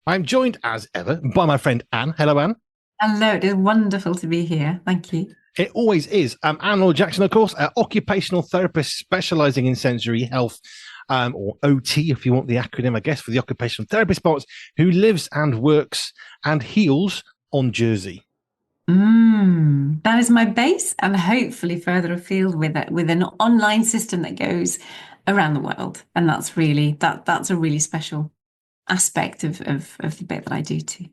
I'm joined as ever by my friend Anne. Hello, Anne. Hello, it is wonderful to be here. Thank you. It always is. Anne Laure Jackson, of course, occupational therapist specializing in sensory health, or OT, if you want the acronym, I guess, for the occupational therapist parts, who lives and works and heals on Jersey. That is my base, and hopefully further afield with it, with an online system that goes around the world. And that's a really special aspect of the bit that I do too.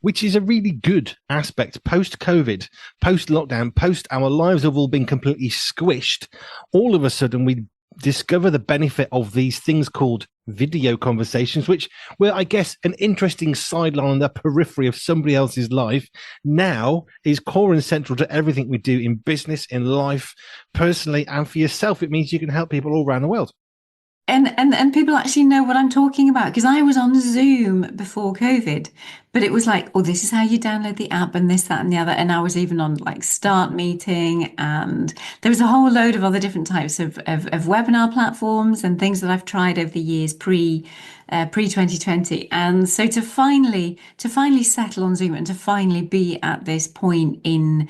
Which is a really good aspect post COVID, post lockdown, post our lives have all been completely squished. All of a sudden, we discover the benefit of these things called video conversations, which were, I guess, an interesting sideline on the periphery of somebody else's life, now is core and central to everything we do in business, in life, personally, and for yourself. It means you can help people all around the world. And people actually know what I'm talking about because I was on Zoom before COVID, but it was like, oh, this is how you download the app and this, that, and the other. And I was even on like Start Meeting, and there was a whole load of other different types of webinar platforms and things that I've tried over the years pre 2020. And so to finally settle on Zoom and to finally be at this point in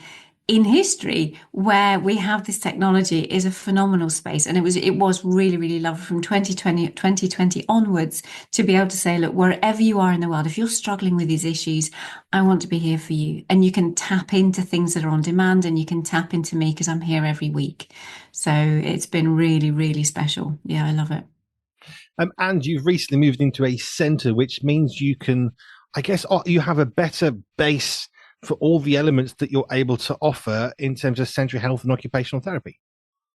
history where we have this technology is a phenomenal space, and it was really really lovely from 2020 onwards to be able to say, look, wherever you are in the world, if you're struggling with these issues, I want to be here for you, and you can tap into things that are on demand, and you can tap into me because I'm here every week. So it's been really really special. Yeah, I love it. And you've recently moved into a center, which means you can, I guess, you have a better base for all the elements that you're able to offer in terms of sensory health and occupational therapy.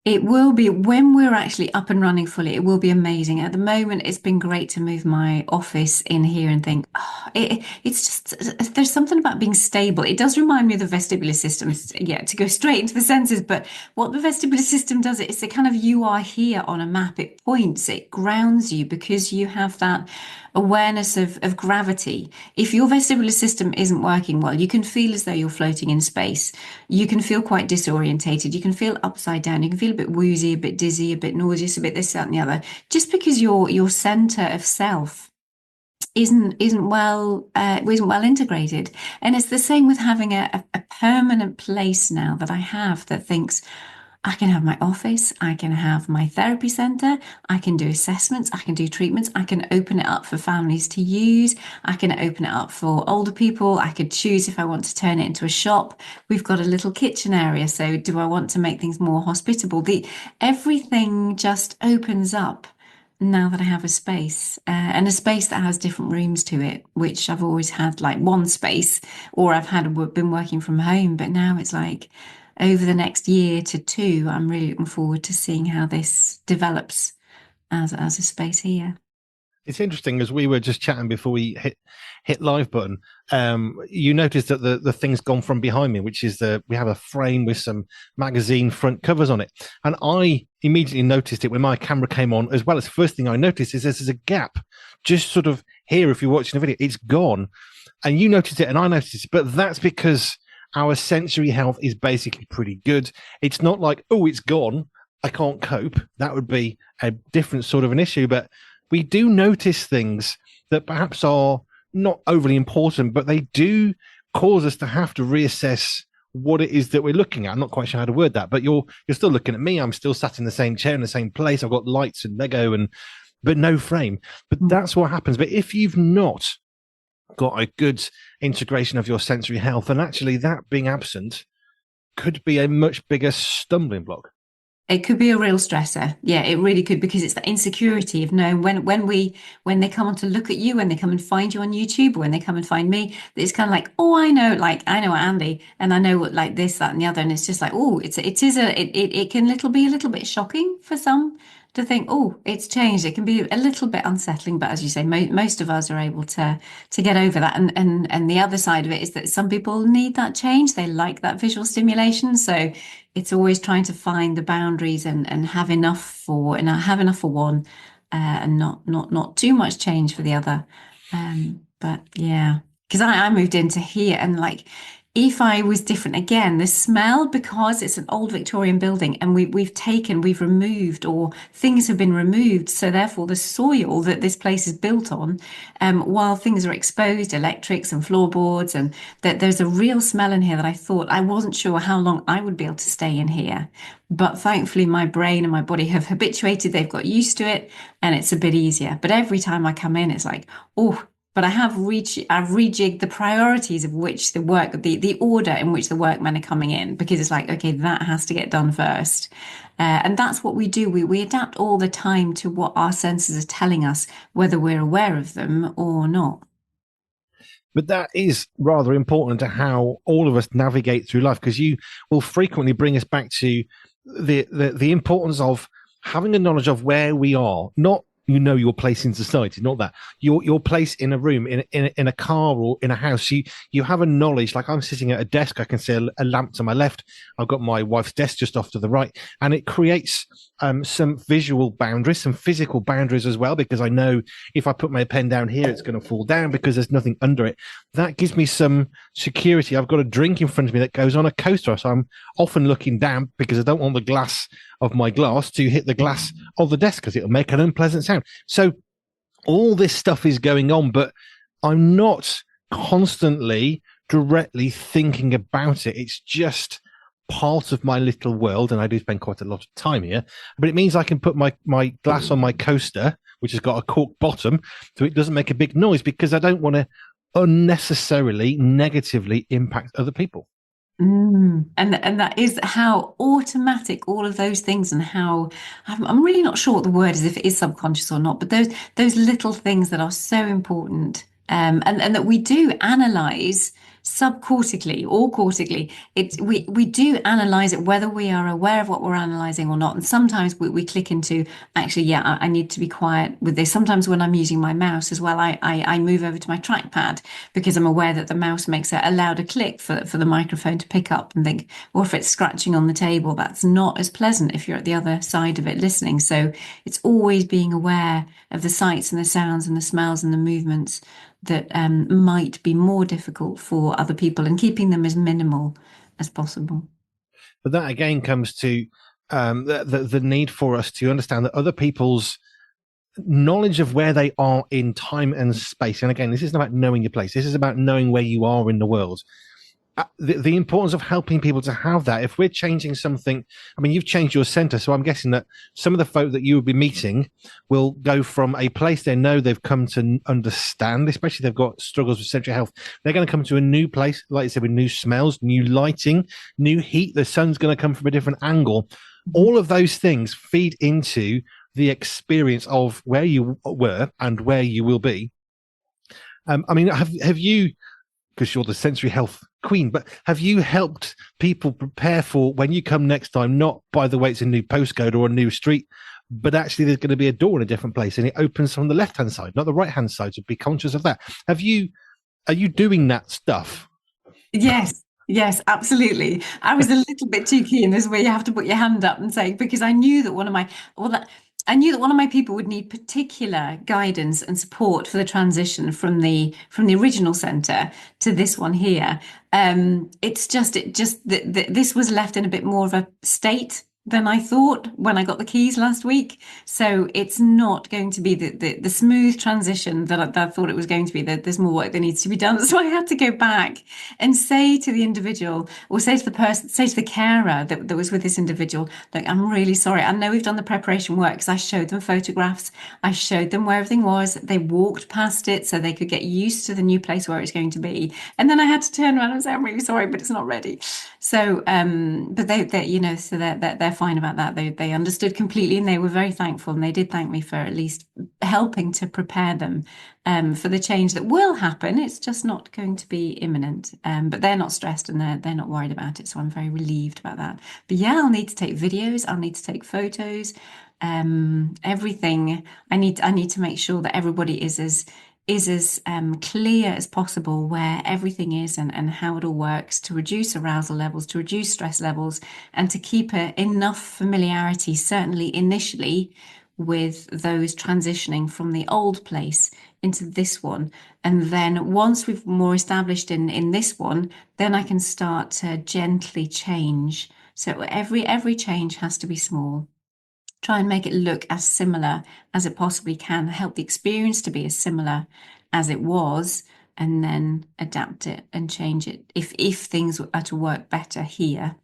It will be when we're actually up and running fully. It will be amazing. At the moment, it's been great to move my office in here and think, oh, it's just there's something about being stable. It does remind me of the vestibular system, yeah, to go straight into the senses. But what the vestibular system does, it's a kind of you are here on a map. It points, it grounds you because you have that awareness of gravity. If your vestibular system isn't working well, you can feel as though you're floating in space. You can feel quite disorientated. You can feel upside down. You can feel a bit woozy, a bit dizzy, a bit nauseous, a bit this, that, and the other, just because your center of self isn't well integrated. And it's the same with having a permanent place now that I have that thinks I can have my office, I can have my therapy center, I can do assessments, I can do treatments, I can open it up for families to use, I can open it up for older people, I could choose if I want to turn it into a shop. We've got a little kitchen area, so do I want to make things more hospitable? The everything just opens up now that I have a space, and a space that has different rooms to it, which I've always had like one space, or I've had been working from home, but now it's like over the next year to two, I'm really looking forward to seeing how this develops as a space here. It's interesting as we were just chatting before we hit live button. You noticed that the thing's gone from behind me, which is we have a frame with some magazine front covers on it, and I immediately noticed it when my camera came on as well. As the first thing I noticed is there's a gap, just sort of here. If you're watching the video, it's gone, and you noticed it, and I noticed it, but that's because our sensory health is basically pretty good. It's not like, oh, it's gone, I can't cope. That would be a different sort of an issue, but we do notice things that perhaps are not overly important, but they do cause us to have to reassess what it is that we're looking at. I'm not quite sure how to word that, but you're still looking at me. I'm still sat in the same chair in the same place. I've got lights and Lego and but no frame. But that's what happens. But if you've not got a good integration of your sensory health, and actually that being absent could be a much bigger stumbling block. It could be a real stressor. Yeah, it really could, because it's the insecurity of knowing when they come on to look at you, when they come and find you on YouTube, or when they come and find me, it's kind of like, oh, I know Andy, and I know what like this, that, and the other, and it's just like, oh, it can be a little bit shocking for some to think, oh, it's changed. It can be a little bit unsettling, but as you say, most of us are able to get over that. And the other side of it is that some people need that change. They like that visual stimulation, so it's always trying to find the boundaries and have enough for one, and not too much change for the other. But yeah, because I moved into here, and like if I was different again, the smell, because it's an old Victorian building and we've removed, or things have been removed. So therefore the soil that this place is built on, while things are exposed, electrics and floorboards, and that there's a real smell in here that I thought I wasn't sure how long I would be able to stay in here. But thankfully my brain and my body have habituated, they've got used to it and it's a bit easier. But every time I come in, it's like, oh, but I've rejigged the priorities of which the order in which the workmen are coming in, because it's like, okay, that has to get done first. And that's what we do. We adapt all the time to what our senses are telling us, whether we're aware of them or not. But that is rather important to how all of us navigate through life, because you will frequently bring us back to the importance of having a knowledge of where we are, not your place in society, not that your place in a room, in a car or in a house. You have a knowledge. Like, I'm sitting at a desk, I can see a lamp to my left. I've got my wife's desk just off to the right, and it creates some visual boundaries, some physical boundaries as well, because I know if I put my pen down here, it's going to fall down because there's nothing under it. That gives me some security. I've got a drink in front of me that goes on a coaster, so I'm often looking down because I don't want the glass of my glass to hit the glass of the desk because it'll make an unpleasant sound. So all this stuff is going on, but I'm not constantly directly thinking about it. It's just part of my little world, and I do spend quite a lot of time here. But it means I can put my glass on my coaster, which has got a cork bottom, so it doesn't make a big noise, because I don't want to unnecessarily negatively impact other people. And that is how automatic all of those things, and how I'm really not sure what the word is, if it is subconscious or not, but those little things that are so important, and that we do analyze subcortically or cortically. We do analyze it, whether we are aware of what we're analyzing or not. And sometimes we click into, actually, yeah, I need to be quiet with this. Sometimes when I'm using my mouse as well, I move over to my trackpad, because I'm aware that the mouse makes a louder click for the microphone to pick up, and think, or if it's scratching on the table, that's not as pleasant if you're at the other side of it listening. So it's always being aware of the sights and the sounds and the smells and the movements that might be more difficult for other people, and keeping them as minimal as possible. But that again comes to the need for us to understand that other people's knowledge of where they are in time and space. And again, this isn't about knowing your place. This is about knowing where you are in the world. The importance of helping people to have that. If we're changing something, I mean, you've changed your center, so I'm guessing that some of the folk that you will be meeting will go from a place they know they've come to understand, especially if they've got struggles with central health. They're going to come to a new place, like you said, with new smells, new lighting, new heat. The sun's going to come from a different angle. All of those things feed into the experience of where you were and where you will be. I mean, have you, because you're the sensory health queen, but have you helped people prepare for when you come next time, not by the way it's a new postcode or a new street, but actually there's going to be a door in a different place and it opens from the left-hand side, not the right-hand side, so be conscious of that. Are you doing that stuff? Yes. Yes, absolutely. I was a little bit too keen. This is where you have to put your hand up and say, because I knew that I knew that one of my people would need particular guidance and support for the transition from the original centre to this one here. This was left in a bit more of a state than I thought when I got the keys last week. So it's not going to be the smooth transition that I thought it was going to be. There's more work that needs to be done. So I had to go back and say to the individual, or say to the person, say to the carer that was with this individual, look, I'm really sorry. I know we've done the preparation work, because I showed them photographs. I showed them where everything was. They walked past it so they could get used to the new place where it's going to be. And then I had to turn around and say, I'm really sorry, but it's not ready. So, but so they're fine about that. They understood completely, and they were very thankful, and they did thank me for at least helping to prepare them for the change that will happen. It's just not going to be imminent. But they're not stressed, and they're not worried about it. So I'm very relieved about that. But yeah, I'll need to take videos. I'll need to take photos. Everything. I need to make sure that everybody is as clear as possible where everything is, and how it all works, to reduce arousal levels, to reduce stress levels, and to keep enough familiarity, certainly initially, with those transitioning from the old place into this one. And then once we've more established in this one, then I can start to gently change. So every change has to be small. Try and make it look as similar as it possibly can, help the experience to be as similar as it was, and then adapt it and change it if things are to work better here.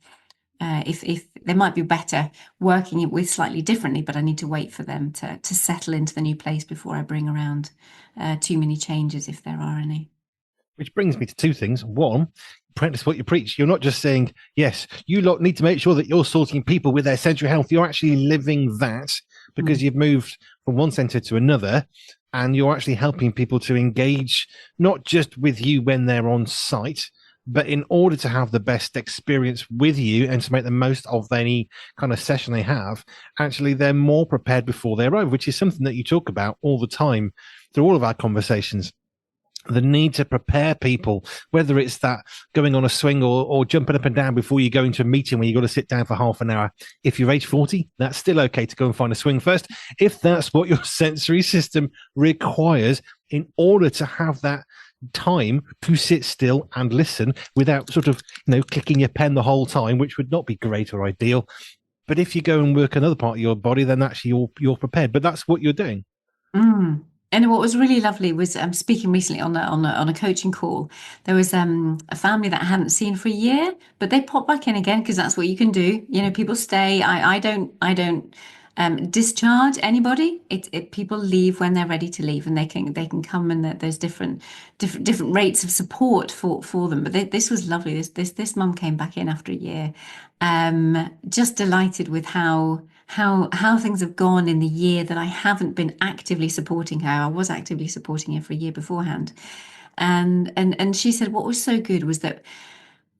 If they might be better working it with slightly differently, but I need to wait for them to settle into the new place before I bring around too many changes, if there are any. Which brings me to two things. One, practice what you preach. You're not just saying, yes, you lot need to make sure that you're sorting people with their sensory health. You're actually living that because you've moved from one center to another, and you're actually helping people to engage not just with you when they're on site, but in order to have the best experience with you and to make the most of any kind of session they have, actually they're more prepared before they're over, which is something that you talk about all the time through all of our conversations. The need to prepare people, whether it's that going on a swing or jumping up and down before you go into a meeting where you've got to sit down for half an hour. If you're age 40, that's still okay to go and find a swing first. If that's what your sensory system requires in order to have that time to sit still and listen without sort of, clicking your pen the whole time, which would not be great or ideal. But if you go and work another part of your body, then actually you're prepared. But that's what you're doing. Mm. And what was really lovely was speaking recently on a coaching call. There was a family that I hadn't seen for a year, but they popped back in again because that's what you can do. People stay. I don't discharge anybody. People leave when they're ready to leave, and they can come, and there's different rates of support for them. But this was lovely. This mum came back in after a year, just delighted with how things have gone in the year that I haven't been actively supporting her. I was actively supporting her for a year beforehand. And she said what was so good was that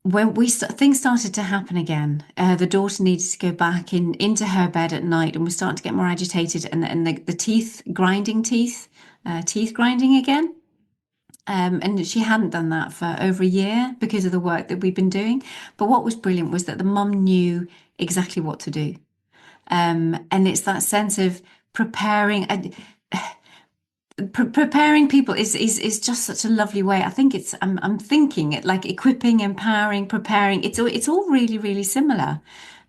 when things started to happen again, the daughter needed to go back into her bed at night and was starting to get more agitated, and the teeth grinding again. And she hadn't done that for over a year because of the work that we've been doing. But what was brilliant was that the mum knew exactly what to do. And it's that sense of preparing. Preparing people is just such a lovely way. I think I'm thinking it like equipping, empowering, preparing. It's all really, really similar.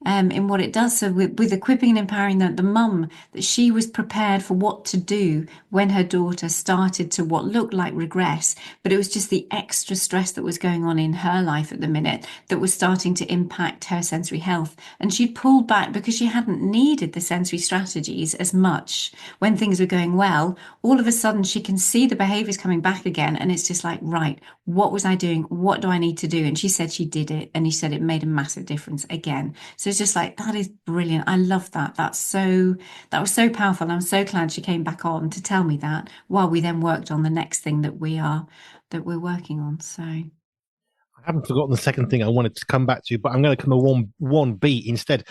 In what it does. So with equipping and empowering the mum, that she was prepared for what to do when her daughter started to what looked like regress, but it was just the extra stress that was going on in her life at the minute that was starting to impact her sensory health. And she'd pulled back because she hadn't needed the sensory strategies as much when things were going well. All of a sudden, she can see the behaviors coming back again, and it's just like, right, what was I doing? What do I need to do? And she said she did it, and he said it made a massive difference again. So it's just like, that is brilliant. I love that. That was so powerful. And I'm so glad she came back on to tell me that while we then worked on the next thing that we're working on. So I haven't forgotten the second thing I wanted to come back to, but I'm going to come a one B instead,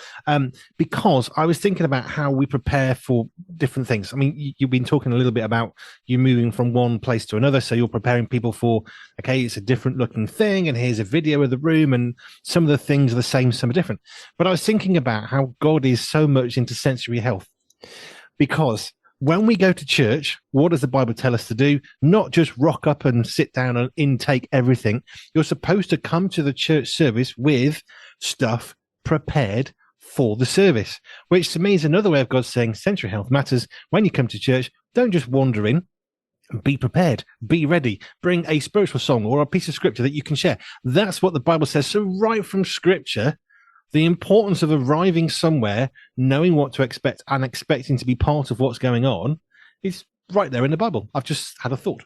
because I was thinking about how we prepare for different things. I mean, you've been talking a little bit about you moving from one place to another, so you're preparing people for, okay, it's a different looking thing, and here's a video of the room, and some of the things are the same, some are different. But I was thinking about how God is so much into sensory health, because when we go to church, what does the Bible tell us to do? Not just rock up and sit down and intake everything. You're supposed to come to the church service with stuff prepared for the service, which to me is another way of God saying sensory health matters. When you come to church, don't just wander in. Be prepared, be ready, bring a spiritual song or a piece of scripture that you can share. That's what the Bible says. So right from scripture, the importance of arriving somewhere, knowing what to expect and expecting to be part of what's going on is right there in the Bible. I've just had a thought.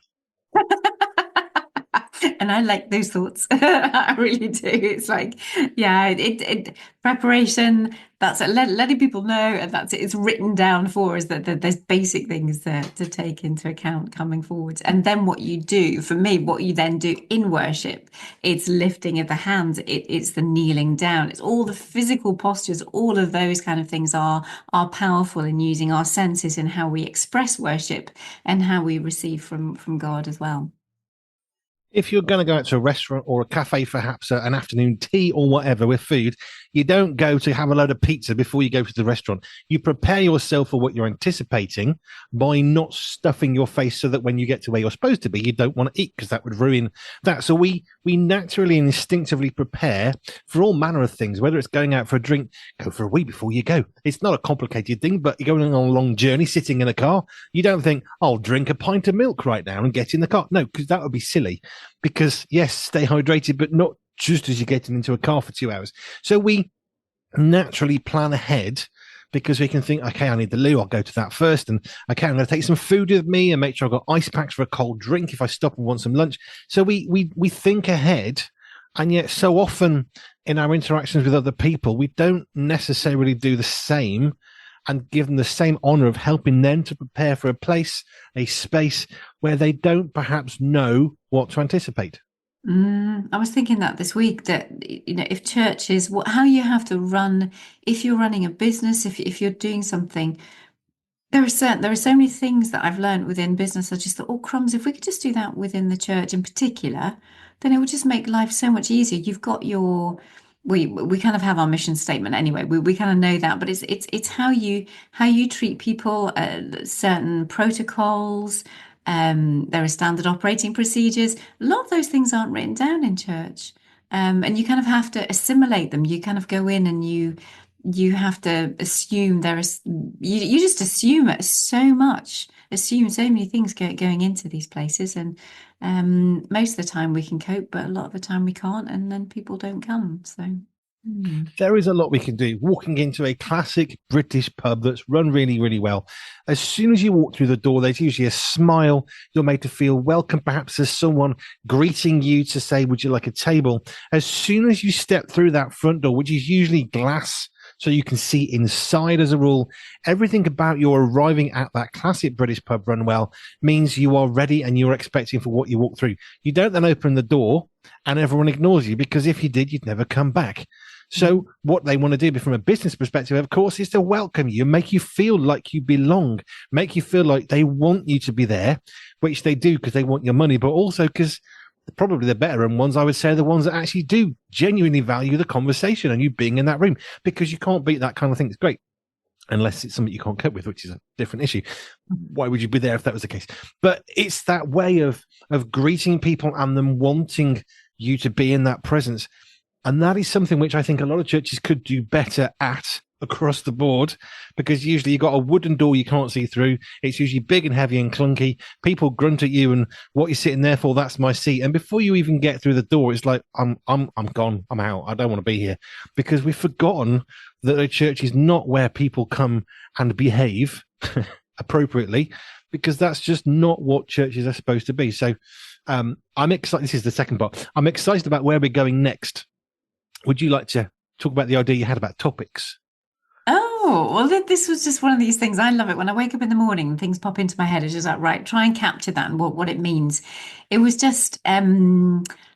and I like those thoughts. I really do. It's like, yeah, it preparation. That's it. Letting people know, and that's it. It's written down for us that there's basic things to take into account coming forwards. And then what you do, for me, what you then do in worship, it's lifting of the hands. It's the kneeling down. It's all the physical postures. All of those kind of things are powerful in using our senses in how we express worship and how we receive from God as well. if you're going to go out to a restaurant or a cafe, perhaps an afternoon tea or whatever with food, you don't go to have a load of pizza before you go to the restaurant. You prepare yourself for what you're anticipating by not stuffing your face so that when you get to where you're supposed to be, you don't want to eat because that would ruin that. So we naturally and instinctively prepare for all manner of things, whether it's going out for a drink, go for a wee before you go. It's not a complicated thing, but you're going on a long journey sitting in a car. You don't think, I'll drink a pint of milk right now and get in the car. No, because that would be silly. Because yes, stay hydrated, but not just as you're getting into a car for 2 hours. So we naturally plan ahead because we can think, okay, I need the loo. I'll go to that first. And okay, I'm going to take some food with me and make sure I've got ice packs for a cold drink if I stop and want some lunch. So we think ahead. And yet so often in our interactions with other people, we don't necessarily do the same and give them the same honor of helping them to prepare for a place, a space where they don't perhaps know what to anticipate. I was thinking that this week that if churches, how you have to run, if you're running a business, if you're doing something, there are so many things that I've learned within business. I just thought, oh crumbs, if we could just do that within the church in particular, then it would just make life so much easier. You've got we kind of have our mission statement anyway. We kind of know that, but it's how you treat people, certain protocols. There are standard operating procedures. A lot of those things aren't written down in church. And you kind of have to assimilate them. You kind of go in and you have to assume you just assume it so much, assume so many things going into these places, and most of the time we can cope, but a lot of the time we can't, and then people don't come. So There is a lot we can do. Walking into a classic British pub that's run really, really well. As soon as you walk through the door, there's usually a smile. You're made to feel welcome. Perhaps there's someone greeting you to say, would you like a table? As soon as you step through that front door, which is usually glass, so you can see inside as a rule, everything about your arriving at that classic British pub run well means you are ready and you're expecting for what you walk through. You don't then open the door and everyone ignores you, because if you did, you'd never come back. So what they want to do from a business perspective, of course, is to welcome you, make you feel like you belong, make you feel like they want you to be there, which they do because they want your money, but also because probably the better ones, I would say, are the ones that actually do genuinely value the conversation and you being in that room, because you can't beat that kind of thing. It's great. Unless it's something you can't cope with, which is a different issue. Why would you be there if that was the case? But it's that way of greeting people and them wanting you to be in that presence. And that is something which I think a lot of churches could do better at across the board, because usually you've got a wooden door you can't see through. It's usually big and heavy and clunky. People grunt at you and what you're sitting there for, that's my seat. And before you even get through the door, it's like, I'm gone. I'm out. I don't want to be here, because we've forgotten that a church is not where people come and behave appropriately, because that's just not what churches are supposed to be. So I'm excited. This is the second part. I'm excited about where we're going next. Would you like to talk about the idea you had about topics? Oh, well, this was just one of these things. I love it. When I wake up in the morning and things pop into my head, it's just like, right, try and capture that and what it means. It was just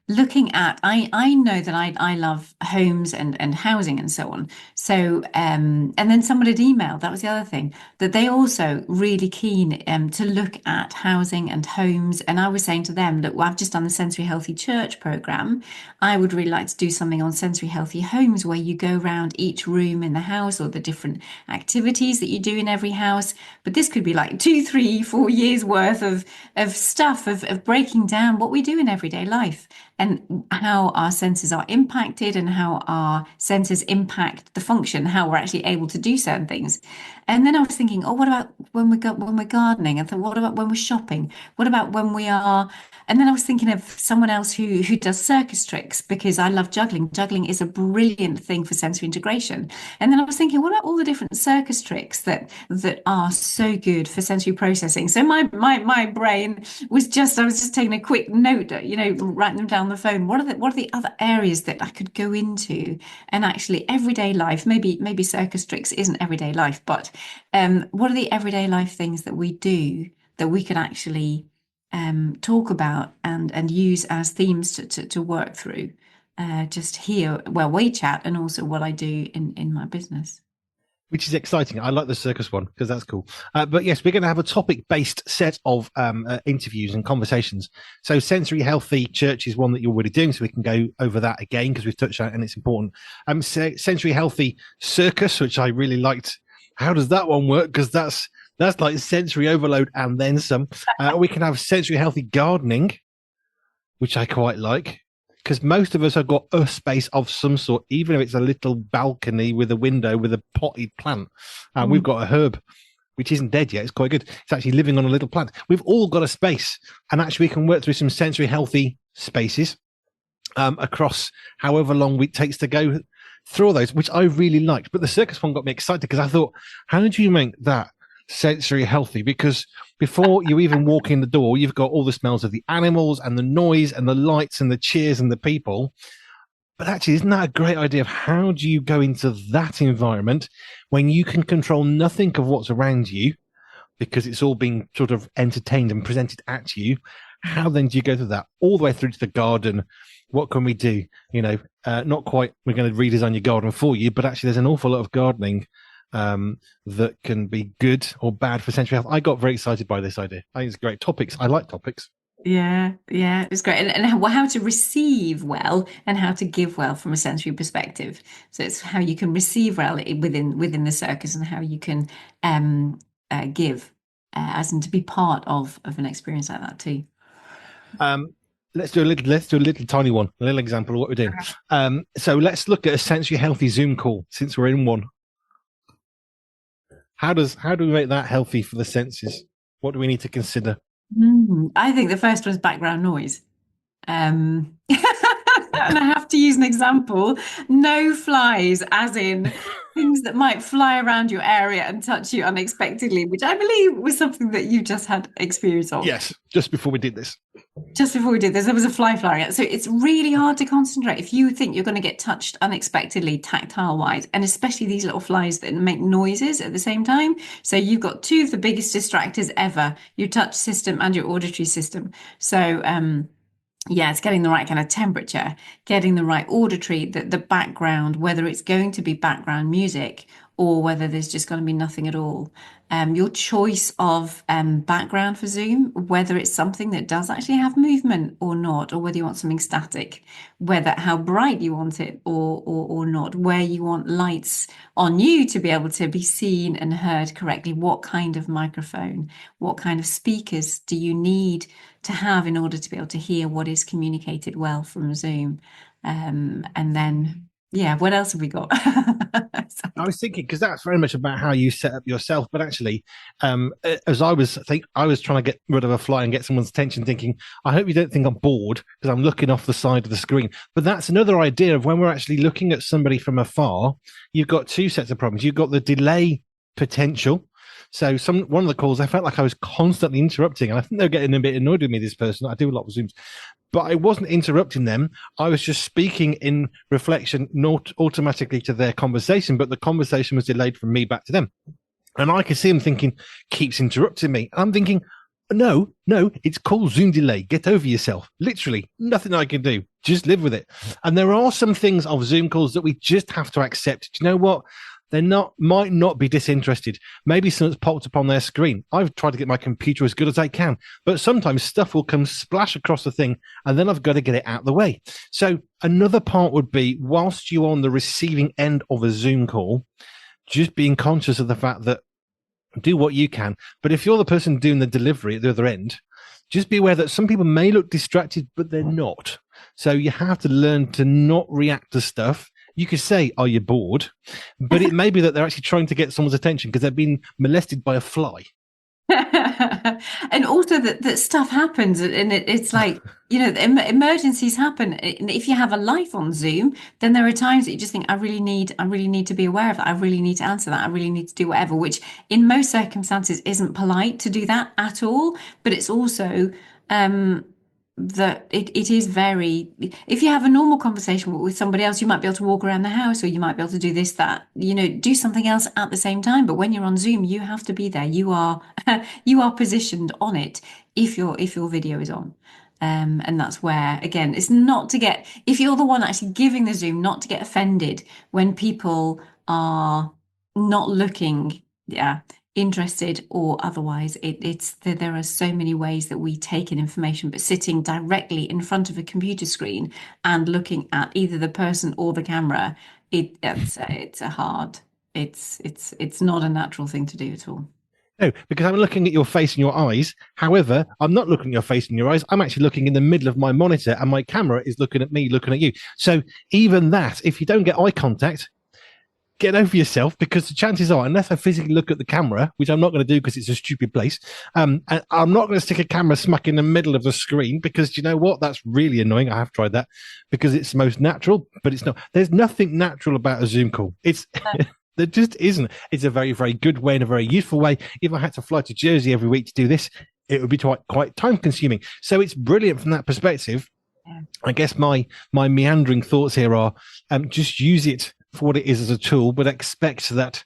looking at, I know that I love homes and housing and so on. So, and then someone had emailed, that was the other thing, that they also really keen to look at housing and homes. And I was saying to them, look, well, I've just done the Sensory Healthy Church program. I would really like to do something on sensory healthy homes, where you go around each room in the house or the different activities that you do in every house. But this could be like 2, 3, 4 years worth of stuff of breaking down what we do in everyday life and how our senses are impacted and how our senses impact the function, how we're actually able to do certain things. And then I was thinking, oh, what about when we're gardening? I thought, what about when we're shopping? What about when we are? And then I was thinking of someone else who does circus tricks, because I love juggling. Juggling is a brilliant thing for sensory integration. And then I was thinking, what about all the different circus tricks that are so good for sensory processing? So my brain I was just taking a quick note, writing them down on the phone. What are the other areas that I could go into, and actually everyday life? Maybe circus tricks isn't everyday life, but what are the everyday life things that we do that we could actually talk about and use as themes to work through, just here where we chat, and also what I do in my business. which is exciting. I like the circus one because that's cool. But yes, we're going to have a topic based set of interviews and conversations. So, sensory healthy church is one that you're already doing, so we can go over that again because we've touched on it and it's important. Sensory healthy circus, which I really liked. How does that one work? Because that's like sensory overload and then some. We can have sensory healthy gardening, which I quite like because most of us have got a space of some sort, even if it's a little balcony with a window with a potted plant. And we've got a herb, which isn't dead yet. It's quite good. It's actually living on a little plant. We've all got a space, and actually, we can work through some sensory healthy spaces across however long it takes to go through all those, which I really liked. But the circus one got me excited because I thought, how did you make that sensory healthy? Because before you even walk in the door, you've got all the smells of the animals and the noise and the lights and the cheers and the people. But actually, isn't that a great idea of how do you go into that environment when you can control nothing of what's around you because it's all being sort of entertained and presented at you? How then do you go through that all the way through to the garden? What can we do? Not quite, we're going to redesign your garden for you, but actually there's an awful lot of gardening that can be good or bad for sensory health. I got very excited by this idea. I think it's great topics. I like topics. Yeah, yeah, it's great. And how to receive well and how to give well from a sensory perspective. So it's how you can receive well within the circus and how you can give, as in to be part of an experience like that too. Um, let's do a little tiny one, a little example of what we're doing. So let's look at a sensory healthy Zoom call since we're in one. How do we make that healthy for the senses? What do we need to consider? I think the first one is background noise. And I have to use an example. No flies, as in things that might fly around your area and touch you unexpectedly, which I believe was something that you just had experience of. Yes, just before we did this. Just before we did this, there was a fly flying out. So it's really hard to concentrate if you think you're going to get touched unexpectedly, tactile wise, and especially these little flies that make noises at the same time. So you've got two of the biggest distractors ever, your touch system and your auditory system. So, yeah, it's getting the right kind of temperature, getting the right auditory, the background, whether it's going to be background music or whether there's just going to be nothing at all. Your choice of background for Zoom, whether it's something that does actually have movement or not, or whether you want something static, whether how bright you want it or not, where you want lights on you to be able to be seen and heard correctly, what kind of microphone, what kind of speakers do you need to have in order to be able to hear what is communicated well from Zoom. And then, yeah, what else have we got? I was thinking because that's very much about how you set up yourself, but actually, as I was trying to get rid of a fly and get someone's attention, thinking, I hope you don't think I'm bored because I'm looking off the side of the screen. But that's another idea of when we're actually looking at somebody from afar. You've got two sets of problems. You've got the delay potential. So one of the calls, I felt like I was constantly interrupting, and I think they're getting a bit annoyed with me. This person, I do a lot of Zooms, but I wasn't interrupting them. I was just speaking in reflection, not automatically to their conversation, but the conversation was delayed from me back to them. And I could see him thinking, keeps interrupting me. And I'm thinking, no, it's called Zoom delay. Get over yourself. Literally, nothing I can do. Just live with it. And there are some things of Zoom calls that we just have to accept. Do you know what? Might not be disinterested. Maybe something's popped up on their screen. I've tried to get my computer as good as I can, but sometimes stuff will come splash across the thing, and then I've got to get it out of the way. So another part would be, whilst you're on the receiving end of a Zoom call, just being conscious of the fact that do what you can. But if you're the person doing the delivery at the other end, just be aware that some people may look distracted, but they're not. So you have to learn to not react to stuff. You could say, are you bored? But it may be that they're actually trying to get someone's attention because they've been molested by a fly. And also that stuff happens and it's like, emergencies happen. And if you have a life on Zoom, then there are times that you just think, I really need to be aware of that. I really need to answer that. I really need to do whatever, which in most circumstances isn't polite to do that at all. But it's also, that it is very, if you have a normal conversation with somebody else, you might be able to walk around the house or you might be able to do this, that, do something else at the same time. But when you're on Zoom, you have to be there. You are you are positioned on it if your video is on. And that's where, again, it's not to get, if you're the one actually giving the Zoom, not to get offended when people are not looking, interested or otherwise. There are so many ways that we take in information, but sitting directly in front of a computer screen and looking at either the person or the camera, it's not a natural thing to do at all. No, because I'm looking at your face and your eyes. However, I'm not looking at your face and your eyes. I'm actually looking in the middle of my monitor, and my camera is looking at me, looking at you. So even that, if you don't get eye contact, get over yourself, because the chances are, unless I physically look at the camera, which I'm not going to do because it's a stupid place, and I'm not going to stick a camera smack in the middle of the screen, because you know what? That's really annoying. I have tried that because it's the most natural, but it's not. There's nothing natural about a Zoom call. It's there just isn't. It's a very, very good way and a very useful way. If I had to fly to Jersey every week to do this, it would be quite time consuming. So it's brilliant from that perspective. Yeah. I guess my meandering thoughts here are just use it for what it is as a tool, but expect that,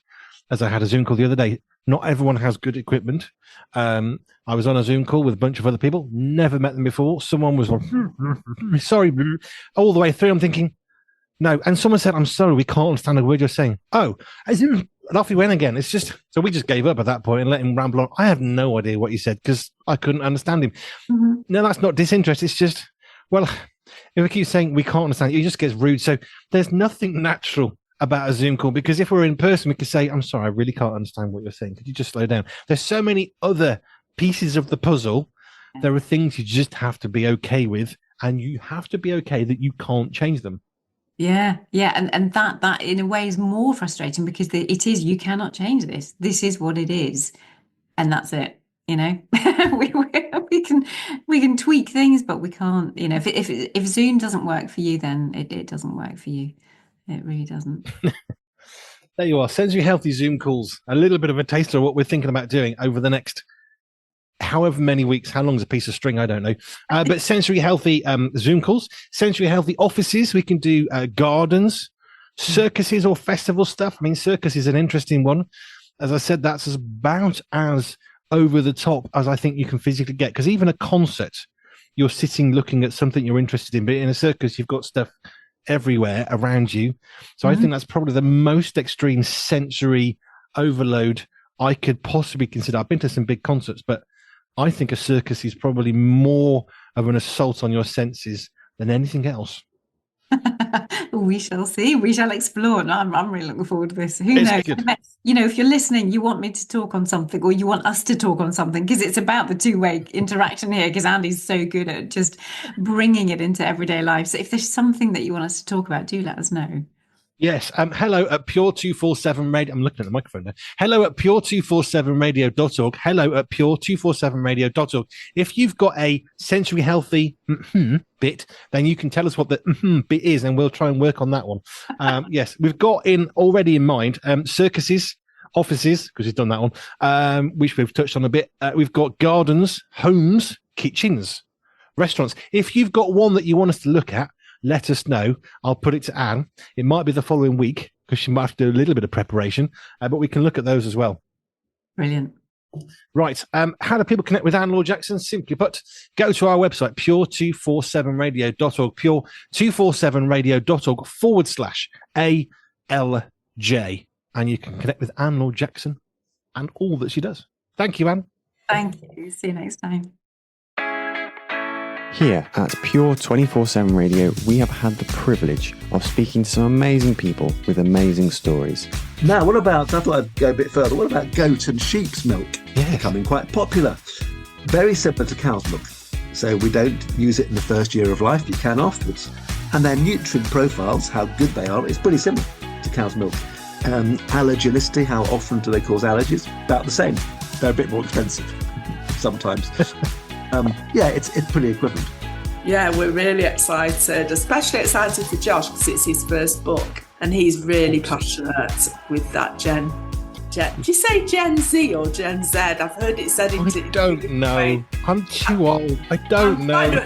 as I had a Zoom call the other day, not everyone has good equipment. I was on a Zoom call with a bunch of other people, never met them before. Someone was like, sorry, all the way through. I'm thinking, no. And someone said, I'm sorry, we can't understand a word you're saying. Oh, and off he went again. It's just, so we just gave up at that point and let him ramble on. I have no idea what he said because I couldn't understand him. Mm-hmm. No, that's not disinterest. It's just, well, if we keep saying we can't understand it, it just gets rude. So there's nothing natural about a Zoom call, because if we're in person, we could say, I'm sorry, I really can't understand what you're saying. Could you just slow down? There's so many other pieces of the puzzle. There are things you just have to be okay with, and you have to be okay that you can't change them. Yeah. And that in a way is more frustrating, because it is, you cannot change this. This is what it is. And that's it. You know, we can tweak things, but we can't, you know, if Zoom doesn't work for you, then it doesn't work for you. It really doesn't. There you are. Sensory healthy Zoom calls. A little bit of a taster of what we're thinking about doing over the next however many weeks. How long is a piece of string? I don't know. But sensory healthy Zoom calls, sensory healthy offices. We can do gardens, circuses or festival stuff. I mean, circus is an interesting one. As I said, that's about as over the top as I think you can physically get. Because even a concert, you're sitting looking at something you're interested in. But in a circus, you've got stuff everywhere around you. So I think that's probably the most extreme sensory overload I could possibly consider. I've been to some big concerts, but I think a circus is probably more of an assault on your senses than anything else. We shall see. We shall explore. No, I'm really looking forward to this. Who knows? You know, if you're listening, you want me to talk on something, or you want us to talk on something, because it's about the two-way interaction here, because Andy's so good at just bringing it into everyday life. So if there's something that you want us to talk about, do let us know. Yes. Hello at Pure247 Radio. I'm looking at the microphone now. Hello at Pure247radio.org. Hello at Pure247radio.org. If you've got a sensory healthy bit, then you can tell us what the bit is, and we'll try and work on that one. Yes, we've got already in mind circuses, offices, because we've done that one, which we've touched on a bit. We've got gardens, homes, kitchens, restaurants. If you've got one that you want us to look at, let us know. I'll put it to Anne. It might be the following week, because she might have to do a little bit of preparation, but we can look at those as well. Brilliant. Right. How do people connect with Anne Laure Jackson? Simply put, go to our website, pure247radio.org, pure247radio.org/ALJ, and you can connect with Anne Laure Jackson and all that she does. Thank you, Anne. Thank you. See you next time. Here at Pure 24/7 Radio, we have had the privilege of speaking to some amazing people with amazing stories. Now, what about, I thought I'd go a bit further, what about goat and sheep's milk? Becoming quite popular. Very similar to cow's milk. So we don't use it in the first year of life, you can afterwards. And their nutrient profiles, how good they are, is pretty similar to cow's milk. Allergenicity, how often do they cause allergies? About the same. They're a bit more expensive sometimes. Yeah, it's pretty equivalent. Yeah, we're really excited, especially excited for Josh, because it's his first book and he's really passionate with that Gen. Do you say Gen Z or Gen Z? I've heard it said in... I don't know. I'm too old. I don't know.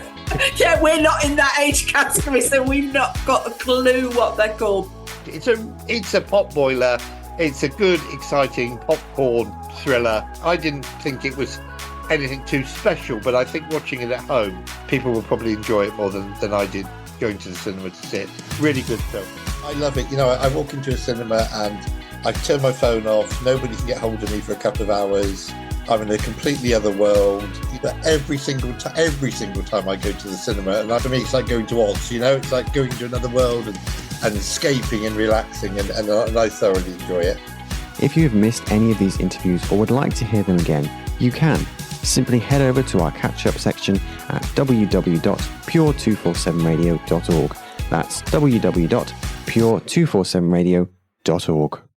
Yeah, we're not in that age category, so we've not got a clue what they're called. It's a pot boiler. It's a good, exciting popcorn thriller. I didn't think it was anything too special, but I think watching it at home, people will probably enjoy it more than I did going to the cinema to see it. Really good film. I love it. You know, I walk into a cinema and I turn my phone off. Nobody can get hold of me for a couple of hours. I'm in a completely other world. Every single time I go to the cinema, and for me, it's like going to Oz. It's like going to another world and escaping and relaxing, and I thoroughly enjoy it. If you have missed any of these interviews or would like to hear them again, you can. Simply head over to our catch-up section at www.pure247radio.org. That's www.pure247radio.org.